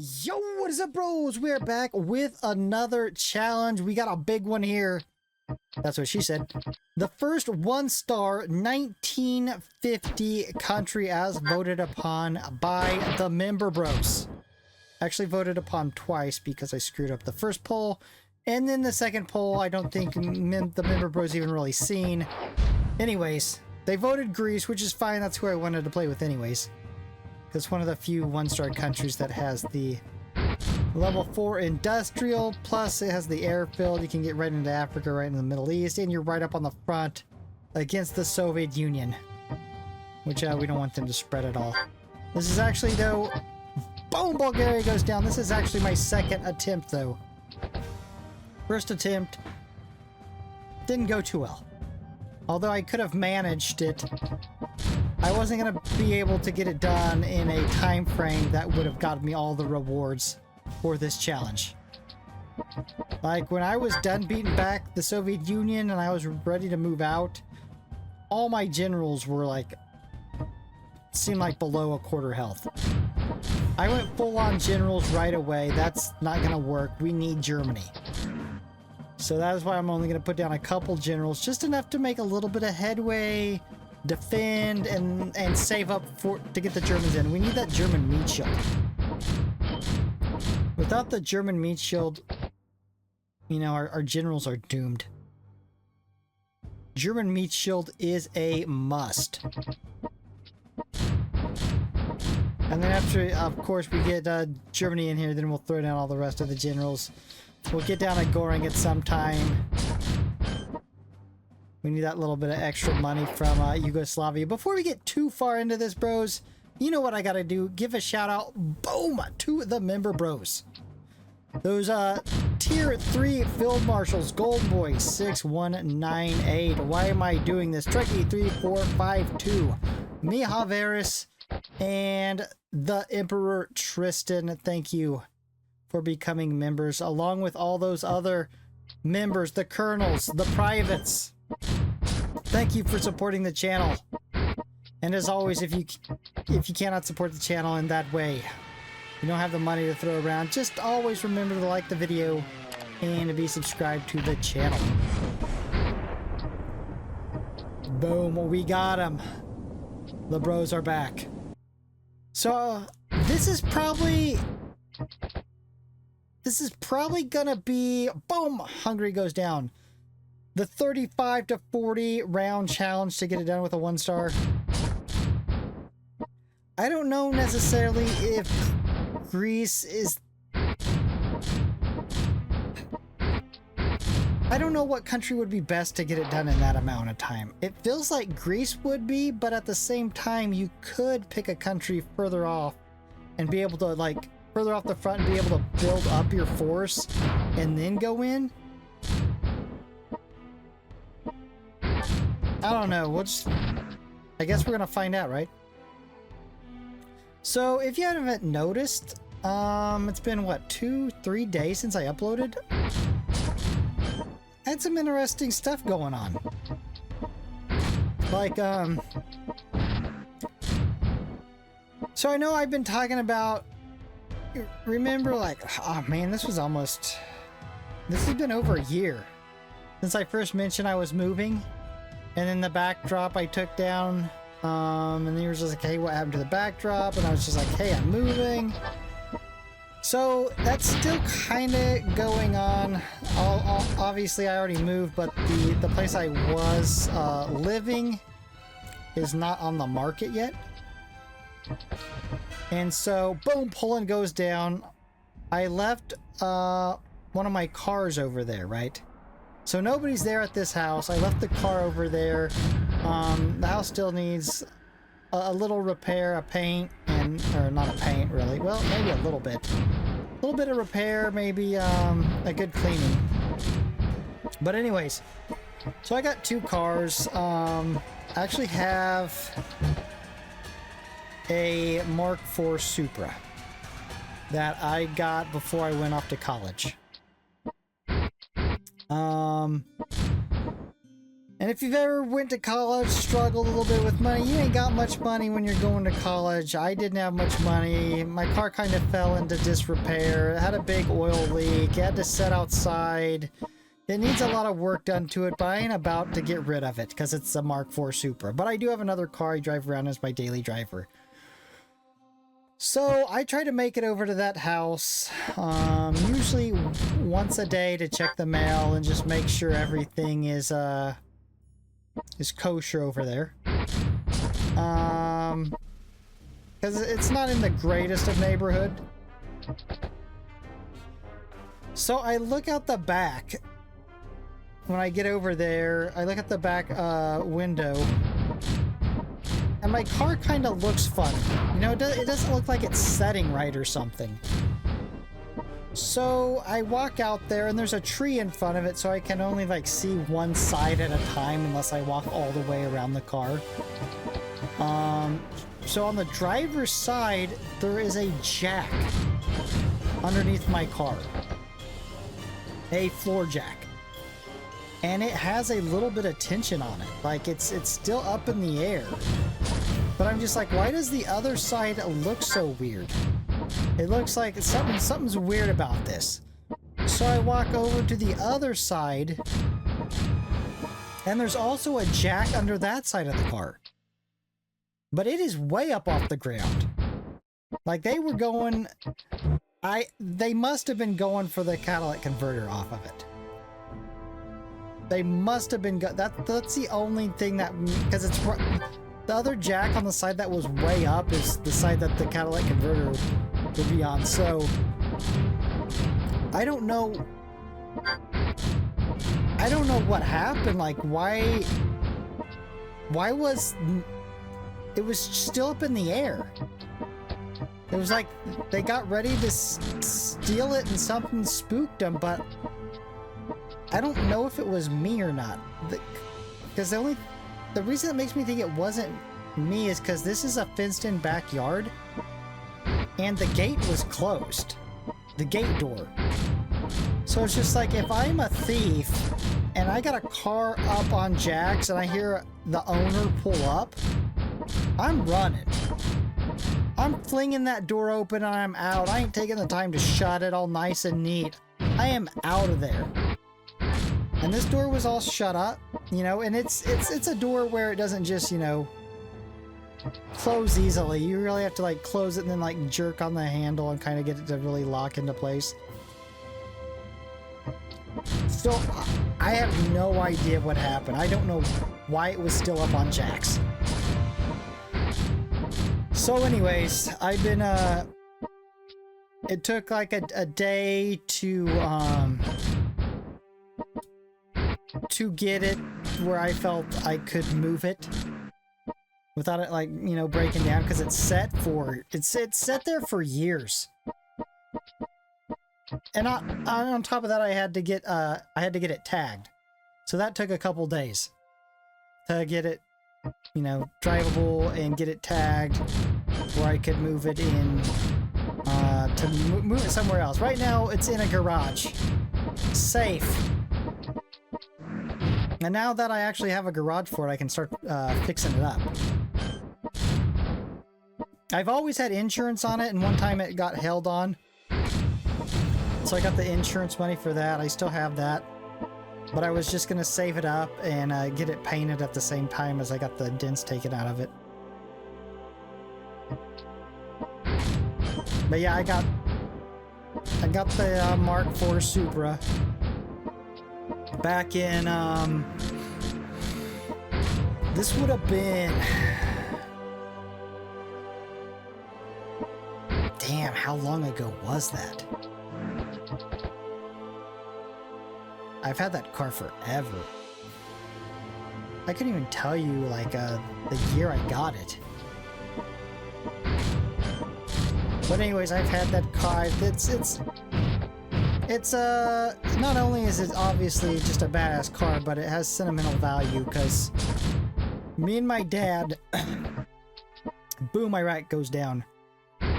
Yo, what is up, bros? We're back with another challenge. We got a big one here. That's what she said. The first one-star 1950 country as voted upon by the member bros. Actually voted upon twice because I screwed up the first poll. And then the second poll, I don't think the member bros even really seen. Anyways, they voted Greece, which is fine. That's who I wanted to play with anyways. It's one of the few one-star countries that has the level 4 industrial, plus it has the airfield. You can get right into Africa, right in the Middle East, and you're right up on the front against the Soviet Union, which we don't want them to spread at all. This is actually, though, boom, Bulgaria goes down. This is actually my second attempt, though. First attempt didn't go too well. Although I could have managed it, I wasn't going to be able to get it done in a time frame that would have gotten me all the rewards for this challenge. Like, when I was done beating back the Soviet Union and I was ready to move out, all my generals were like, seemed like below a quarter health. I went full on generals right away. That's not going to work. We need Germany. So that is why I'm only going to put down a couple generals, just enough to make a little bit of headway, defend, and save up to get the Germans in. We need that German meat shield. Without the German meat shield, you know, our generals are doomed. German meat shield is a must. And then after, of course, we get Germany in here, then we'll throw down all the rest of the generals. We'll get down to Goring at some time. We need that little bit of extra money from Yugoslavia. Before we get too far into this, bros, you know what I gotta do? Give a shout out, boom, to the member bros. Those tier 3 field marshals, Gold Boy 6198. Why am I doing this? Trekkie 3452, Miha Varys, and the Emperor Tristan. Thank you for becoming members, along with all those other members, the colonels, the privates. Thank you for supporting the channel. And as always, if you cannot support the channel in that way, you don't have the money to throw around, just always remember to like the video and to be subscribed to the channel. Boom, we got him. The bros are back. So this is probably gonna be, boom, Hungary goes down. The 35 to 40 round challenge to get it done with a 1-star. I don't know necessarily if Greece is... I don't know what country would be best to get it done in that amount of time. It feels like Greece would be, but at the same time, you could pick a country further off and be able to, like, further off the front and be able to build up your force and then go in. I don't know. I guess we're gonna find out, right? So if you haven't noticed, it's been what, 2-3 days since I uploaded. I had some interesting stuff going on. Like, so I know I've been talking about, remember, like, oh man, this has been over a year since I first mentioned I was moving. And then the backdrop I took down, and he was just like, hey, what happened to the backdrop? And I was just like, hey, I'm moving. So that's still kind of going on. Obviously, I already moved, but the place I was living is not on the market yet. And so, boom, Poland goes down. I left one of my cars over there, right? So nobody's there at this house. I left the car over there. The house still needs a little repair, a paint, or not a paint really. Well, maybe a little bit. A little bit of repair, maybe a good cleaning. But anyways, so I got 2 cars. I actually have a Mark IV Supra that I got before I went off to college. And And if you've ever went to college, struggled a little bit with money, you ain't got much money when you're going to college. I didn't have much money. My car kind of fell into disrepair. It had a big oil leak. It had to sit outside. It needs a lot of work done to it, but I ain't about to get rid of it because it's a Mark IV Supra. But I do have another car I drive around as my daily driver. So I try to make it over to that house, usually once a day to check the mail and just make sure everything is kosher over there. Because it's not in the greatest of neighborhood. So I look out the back. When I get over there, I look at the back window. And my car kind of looks funny. You know, it doesn't look like it's setting right or something. So I walk out there and there's a tree in front of it, so I can only like see one side at a time unless I walk all the way around the car. So on the driver's side, there is a jack underneath my car. A floor jack. And it has a little bit of tension on it. Like it's still up in the air. But I'm just like, why does the other side look so weird? It looks like something's weird about this. So I walk over to the other side, and there's also a jack under that side of the car. But it is way up off the ground. Like they were going, they must have been going for the catalytic converter off of it. They must have been, that's the only thing that, because it's, the other jack on the side that was way up is the side that the catalytic converter would be on. So I don't know what happened. Like why was it was still up in the air? It was like they got ready to steal it and something spooked them, but I don't know if it was me or not. Because the reason that makes me think it wasn't me is because this is a fenced-in backyard, and the gate was closed. The gate door. So it's just like, if I'm a thief, and I got a car up on jacks, and I hear the owner pull up, I'm running. I'm flinging that door open, and I'm out. I ain't taking the time to shut it all nice and neat. I am out of there. And this door was all shut up, you know, and it's a door where it doesn't just, you know, close easily. You really have to like close it and then like jerk on the handle and kind of get it to really lock into place. So I have no idea what happened. I don't know why it was still up on jacks. So anyways, I've been, it took like a day to get it where I felt I could move it without it, like, you know, breaking down, because it's set there for years. And on top of that, I had to get it tagged, so that took a couple days to get it, you know, drivable and get it tagged where I could move it in, to move it somewhere else. Right now, it's in a garage, safe. And now that I actually have a garage for it, I can start fixing it up. I've always had insurance on it, and one time it got held on. So I got the insurance money for that. I still have that. But I was just going to save it up and get it painted at the same time as I got the dents taken out of it. But yeah, I got the Mark IV Supra back in, this would have been, damn, how long ago was that? I've had that car forever. I couldn't even tell you, like, the year I got it. But anyways, I've had that car. It's not only is it obviously just a badass car, but it has sentimental value, because me and my dad, boom, my rack goes down,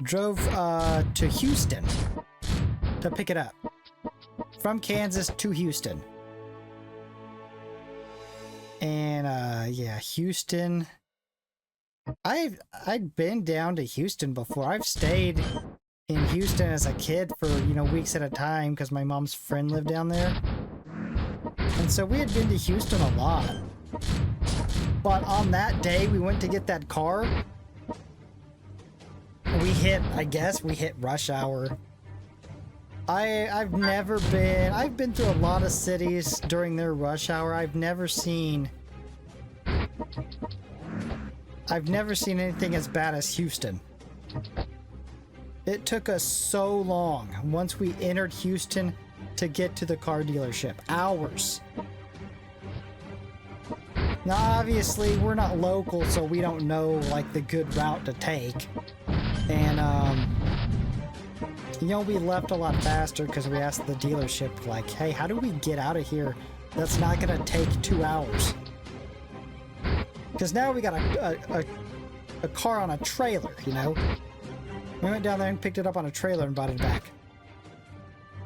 drove to Houston to pick it up. From Kansas to Houston. And yeah, Houston. I'd been down to Houston before. I've stayed in Houston as a kid for, you know, weeks at a time because my mom's friend lived down there. And so we had been to Houston a lot. But on that day we went to get that car, we hit rush hour. I've been through a lot of cities during their rush hour. I've never seen anything as bad as Houston. It took us so long once we entered Houston to get to the car dealership. Hours. Now, obviously, we're not local, so we don't know, like, the good route to take. And, you know, we left a lot faster because we asked the dealership, like, hey, how do we get out of here that's not going to take 2 hours? Because now we got a car on a trailer, you know? We went down there and picked it up on a trailer and brought it back.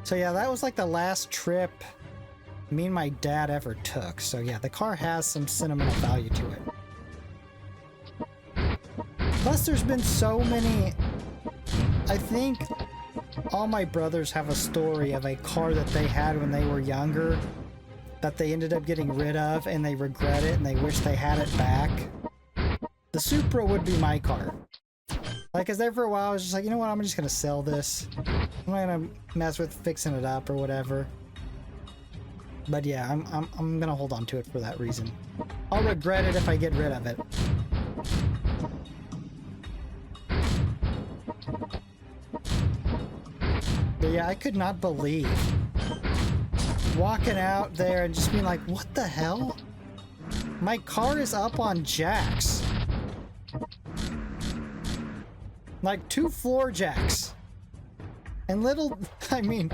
So yeah, that was like the last trip me and my dad ever took. So yeah, the car has some sentimental value to it. Plus there's been so many... I think all my brothers have a story of a car that they had when they were younger that they ended up getting rid of and they regret it and they wish they had it back. The Supra would be my car. Like, cause there for a while I was just like, you know what, I'm just gonna sell this. I'm not gonna mess with fixing it up or whatever. But yeah, I'm gonna hold on to it for that reason. I'll regret it if I get rid of it. But yeah, I could not believe walking out there and just being like, what the hell? My car is up on jacks. Like 2 floor jacks. And little, I mean,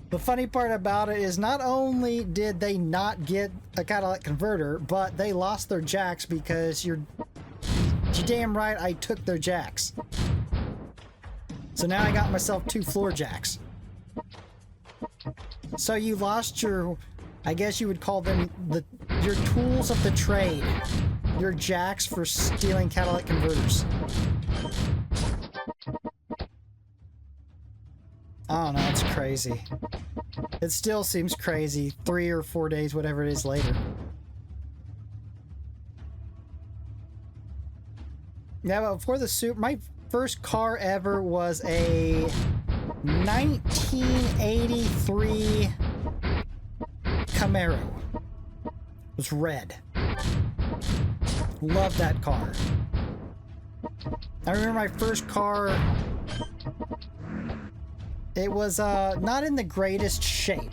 the funny part about it is not only did they not get a catalytic converter, but they lost their jacks because you're damn right I took their jacks. So now I got myself 2 floor jacks. So you lost your, I guess you would call them your tools of the trade. Your jacks for stealing catalytic converters. I don't know, it's crazy. It still seems crazy 3 or 4 days, whatever it is later. Yeah, but before the Supra, my first car ever was a 1983 Camaro. It was red. Loved that car. I remember my first car. It was not in the greatest shape,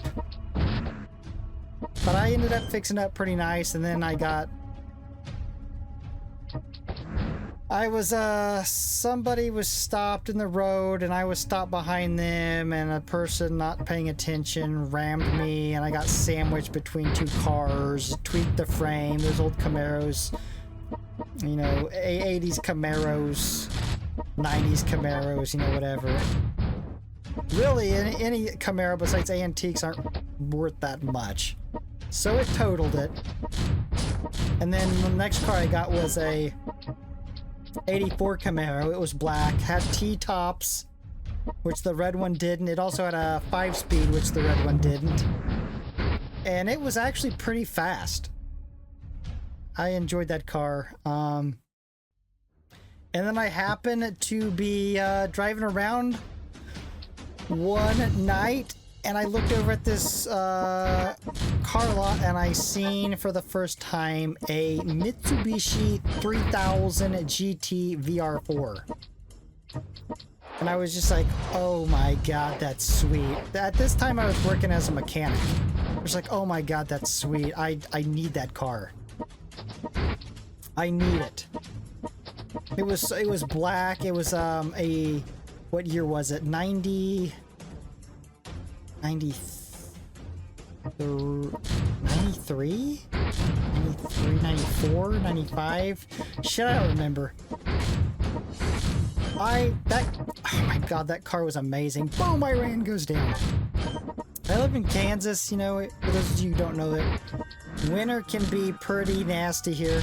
but I ended up fixing it up pretty nice, and then somebody was stopped in the road and I was stopped behind them, and a person not paying attention rammed me and I got sandwiched between 2 cars, tweaked the frame. Those old Camaros, you know, 80s Camaros, 90s Camaros, you know, whatever. Really, any Camaro besides antiques aren't worth that much. So it totaled it. And then the next car I got was a 84 Camaro. It was black, had T-tops, which the red one didn't. It also had a 5-speed, which the red one didn't. And it was actually pretty fast. I enjoyed that car. And then I happened to be driving around one night, and I looked over at this car lot, and I seen for the first time a Mitsubishi 3000 GT VR4. And I was just like, oh my god, that's sweet. At this time I was working as a mechanic. I was like, oh my god, that's sweet. I need that car. I need it. It was black. It was what year was it? 93, 94, 95? Shit, I don't remember. Oh my god, that car was amazing. Boom, Iran goes down. I live in Kansas, you know, for those of you who don't know it. Winter can be pretty nasty here.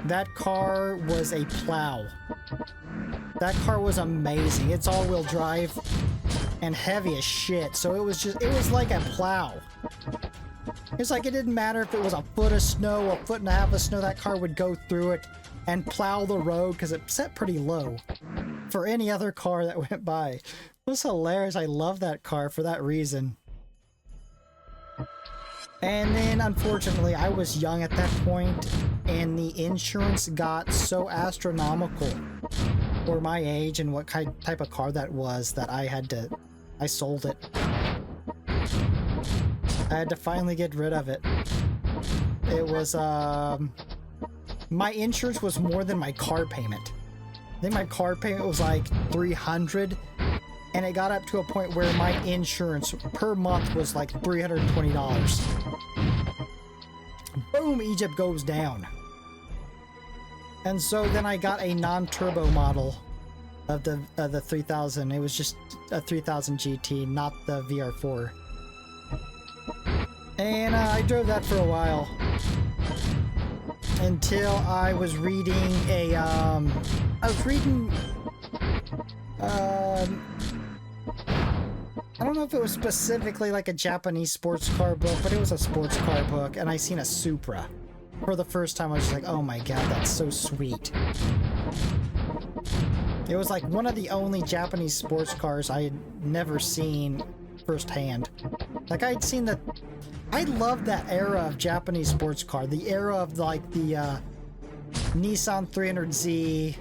That car was a plow. That car was amazing. It's all-wheel drive and heavy as shit. So it was like a plow. It's like it didn't matter if it was a foot of snow, a foot and a half of snow, that car would go through it and plow the road because it set pretty low for any other car that went by. It was hilarious. I love that car for that reason. And then, unfortunately, I was young at that point, and the insurance got so astronomical for my age and what type of car that was that I sold it. I had to finally get rid of it. It was, my insurance was more than my car payment. I think my car payment was like $300, and it got up to a point where my insurance per month was like $320. Boom, Egypt goes down. And so then I got a non-turbo model of the 3000. It was just a 3000 GT, not the VR4. And I drove that for a while until I was reading I don't know if it was specifically like a Japanese sports car book, but it was a sports car book, and I seen a Supra. For the first time, I was just like, oh my god, that's so sweet. It was like one of the only Japanese sports cars I had never seen firsthand. Like, I loved that era of Japanese sports car. The era of like the Nissan 300Z,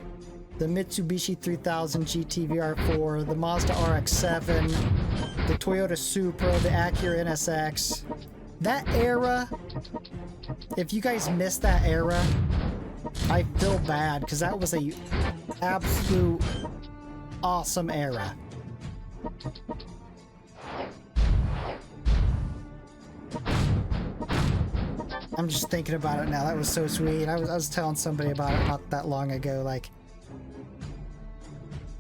the Mitsubishi 3000 GT VR4, the Mazda RX-7, the Toyota Supra, the Acura NSX. That era, if you guys missed that era, I feel bad because that was a absolute awesome era. I'm just thinking about it now. That was so sweet. I was telling somebody about it not that long ago. Like,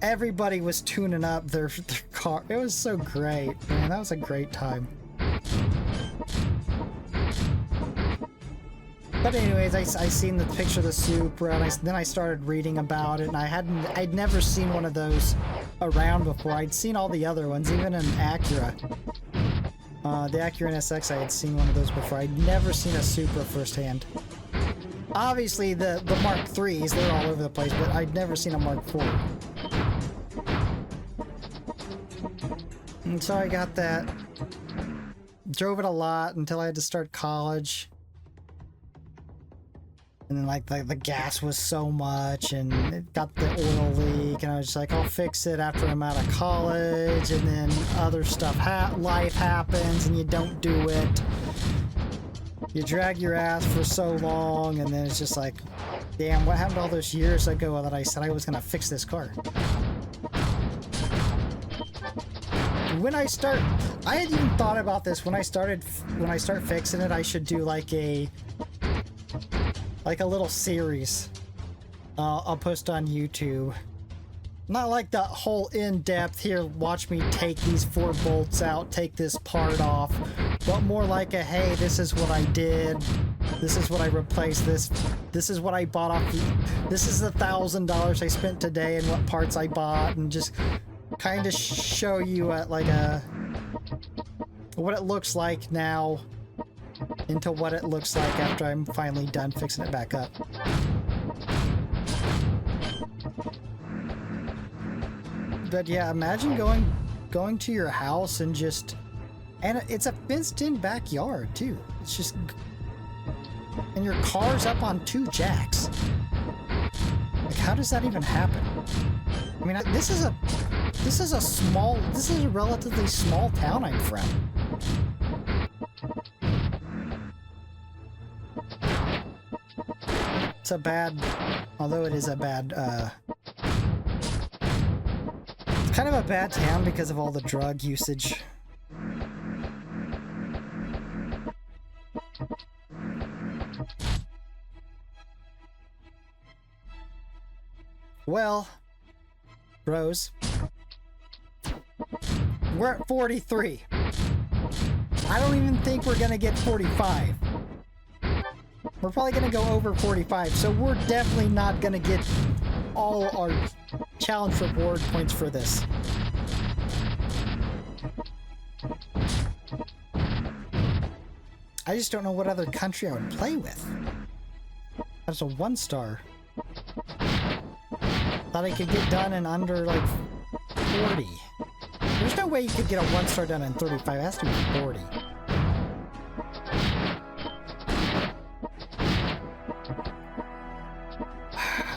everybody was tuning up their car. It was so great, man. That was a great time. But anyways, I seen the picture of the Supra, and then I started reading about it, and I'd never seen one of those around before. I'd seen all the other ones, even an Acura. The Acura NSX, I had seen one of those before. I'd never seen a Supra firsthand. Obviously, the Mark IIIs, they're all over the place, but I'd never seen a Mark IV. And so I got that. Drove it a lot until I had to start college. And then like the gas was so much, and it got the oil leak, and I was just like, I'll fix it after I'm out of college. And then other stuff, life happens, and you don't do it. You drag your ass for so long, and then it's just like, damn, what happened all those years ago that I said I was gonna fix this car? I had even thought about this when I start fixing it. I should do like a little series I'll post on YouTube. Not like the whole in-depth, here, watch me take these 4 bolts out, take this part off, but more like a, hey, this is what I did, this is what I replaced, this is what I bought off, this is the $1,000 I spent today and what parts I bought, and just kind of show you what it looks like now into what it looks like after I'm finally done fixing it back up. But yeah, imagine going to your house and it's a fenced-in backyard too. It's just, and your car's up on 2 jacks. Like, how does that even happen? I mean, this is a relatively small town I'm from. It's a bad, although it is a bad, it's kind of a bad town because of all the drug usage. Well, bros, we're at 43. I don't even think we're gonna get 45. We're probably gonna go over 45, so we're definitely not gonna get all our challenge reward points for this. I just don't know what other country I would play with. That's a 1-star. Thought I could get done in under like 40. There's no way you could get a 1-star done in 35. It has to be 40.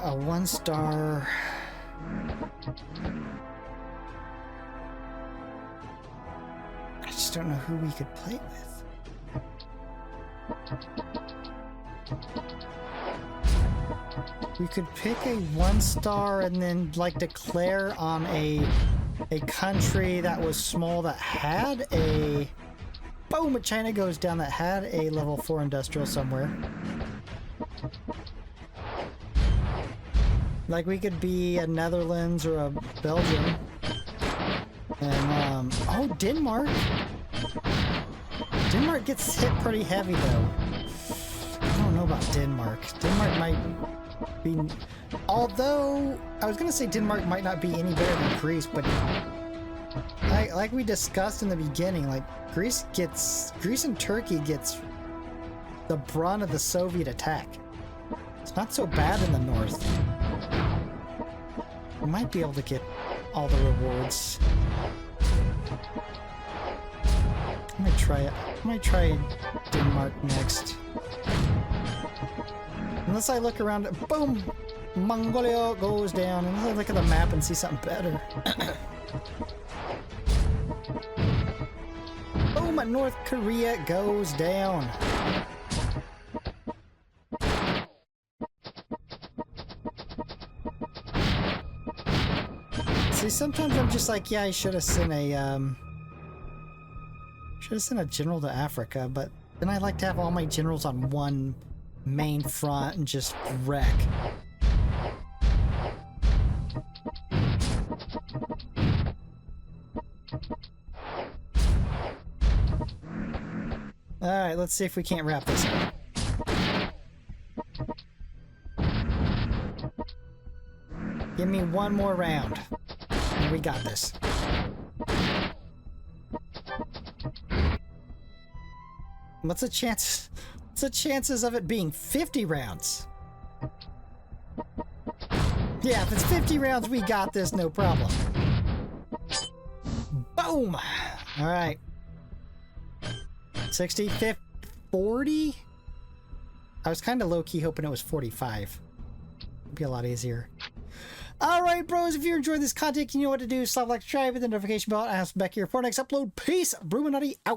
A 1-star. I just don't know who we could play with. We could pick a 1-star and then like declare on a country that was small that had a boom, China goes down, that had a level 4 industrial somewhere. Like we could be a Netherlands or a Belgium. And oh, Denmark. Denmark gets hit pretty heavy though. I don't know about Denmark. Denmark might be, although I was gonna say Denmark might not be any better than Greece, but like we discussed in the beginning, like Greece and Turkey gets the brunt of the Soviet attack. It's not so bad in the north. We might be able to get all the rewards. I might try it. I might try Denmark next. Unless I look around, boom! Mongolia goes down. Unless I look at the map and see something better. Boom! North Korea goes down. See, sometimes I'm just like, yeah, I should have sent a general to Africa, but then I like to have all my generals on one main front and just wreck. Alright, let's see if we can't wrap this up. Give me one more round. And we got this. What's the chance? What's the chances of it being 50 rounds? Yeah, if it's 50 rounds, we got this, no problem. Boom! Alright. 60, 50, 40? I was kind of low-key hoping it was 45. It'd be a lot easier. Alright, bros, if you enjoyed this content, you know what to do. Slap like, subscribe, hit the notification bell, and I'll be back here for next upload. Peace! Bruchminati out!